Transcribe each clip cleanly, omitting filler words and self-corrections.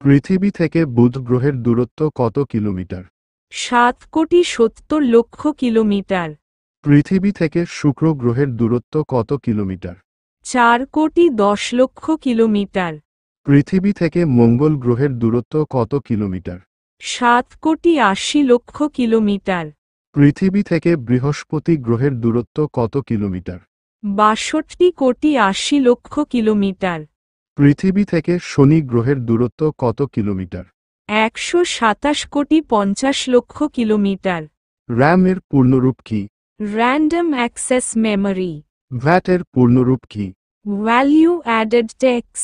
পৃথিবী থেকে বুধ গ্রহের দূরত্ব কত কিলোমিটার? 7,70,00,000 কিলোমিটার। পৃথিবী থেকে শুক্র গ্রহের দূরত্ব কত কিলোমিটার? 4,10,00,000 কিলোমিটার। পৃথিবী থেকে মঙ্গল গ্রহের দূরত্ব কত কিলোমিটার? 7,80,00,000 কিলোমিটার। পৃথিবী থেকে বৃহস্পতি গ্রহের দূরত্ব কত কিলোমিটার? 62,80,00,000 কিলোমিটার। পৃথিবী থেকে শনি গ্রহের দূরত্ব কত কিলোমিটার? 127,50,00,000 কিলোমিটার। র্যাম এর পূর্ণরূপ কি? Random access memory. ভ্যাট এর পূর্ণরূপ কি? Value added tax.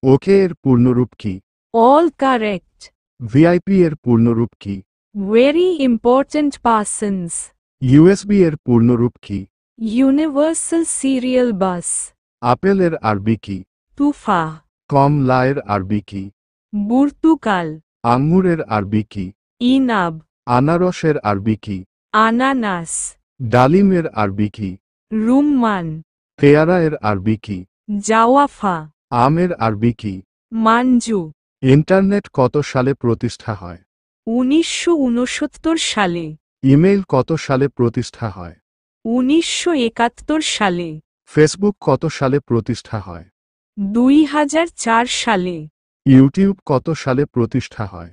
ওকে এর পূর্ণরূপ কি? All correct. ভিআইপি এর পূর্ণরূপ কি? Very important persons. ইউএসবি এর পূর্ণরূপ কি? Universal serial bus. আপেল এর আরবি কি? তুফা। কমলা এর আরবি কি? বুর্তুকাল। আঙ্গুর এর আরবি কি? ইনাব। আনারস এর আরবি কি? আনানাস। ডালিম এর আরবি কি? রুম্মান। পেয়ারা এর আরবি কি? জাওয়াফা। আমের আরবি কি? মাঞ্জু। ইন্টারনেট কত সালে প্রতিষ্ঠা হয়? 1969 সালে। ইমেইল কত সালে প্রতিষ্ঠা হয়? 1971 সালে। ফেসবুক কত সালে প্রতিষ্ঠা হয়? 2004 সালে। ইউটিউব কত সালে প্রতিষ্ঠা হয়?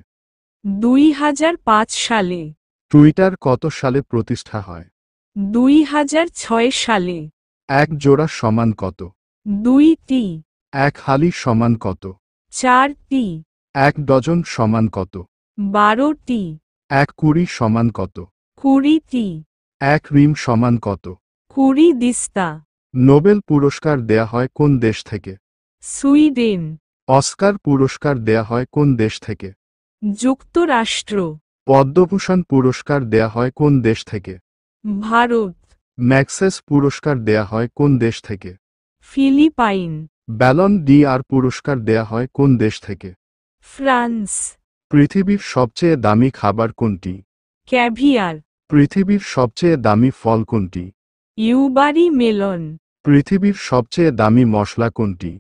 2005 সালে। টুইটার কত সালে প্রতিষ্ঠা হয়? 2006 সালে। এক জোড়া সমান কত? 2টি। এক হালি সমান কত? 4টি। এক ডজন সমান কত? 12টি। এক কুড়ি সমান কত? 20টি। এক রিম সমান কত? 20 দিস্তা। নোবেল পুরস্কার দেয়া হয় কোন দেশ থেকে? সুইডেন। অস্কার পুরস্কার দেয়া হয় কোন দেশ থেকে? যুক্তরাষ্ট্র। পদ্মভূষণ পুরস্কার দেয়া হয় কোন দেশ থেকে? ভারত। ম্যাক্সেস পুরস্কার দেয়া হয় কোন দেশ থেকে? ফিলিপাইন। ব্যালন ডি আর পুরস্কার দেয়া হয় কোন দেশ থেকে? ফ্রান্স। পৃথিবীর সবচেয়ে দামি খাবার কোনটি? ক্যাভিয়ার। পৃথিবীর সবচেয়ে দামি ফল কোনটি? Yubari melon. পৃথিবীর সবচেয়ে দামি মশলা কোনটি?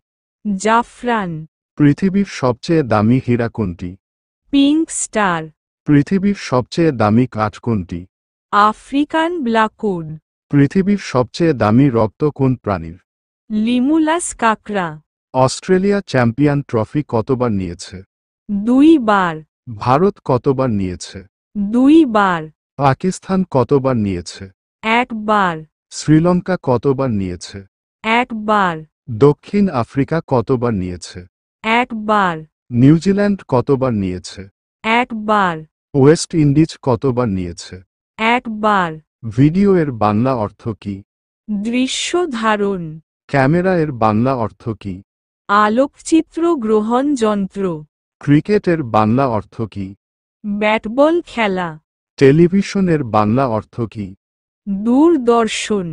জাফরান। পৃথিবীর সবচেয়ে দামি হীরা কোনটি? Pink star. পৃথিবীর সবচেয়ে দামি কাঠ কোনটি? African Blackwood. পৃথিবীর সবচেয়ে দামি রক্ত কোন প্রাণীর? লিমুলাস কাকড়া। অস্ট্রেলিয়া চ্যাম্পিয়ন ট্রফি কতবার নিয়েছে? 2 বার। ভারত কতবার নিয়েছে? 2 বার। পাকিস্তান কতবার নিয়েছে? 1 বার। শ্রীলঙ্কা কতবার নিয়েছে? 1 বার। দক্ষিণ আফ্রিকা কতবার নিয়েছে? 1 বার। নিউজিল্যান্ড কতবার নিয়েছে? 1 বার। ওয়েস্ট ইন্ডিজ কতবার নিয়েছে? 1 বার। ভিডিও এর বাংলা অর্থ কি? দৃশ্য ধারণ। ক্যামেরা এর বাংলা অর্থ কি? আলোকচিত্র গ্রহণ যন্ত্র। ক্রিকেট এর বাংলা অর্থ কি? ব্যাটবল খেলা। টেলিভিশনের বাংলা অর্থ কি? দূরদর্শন।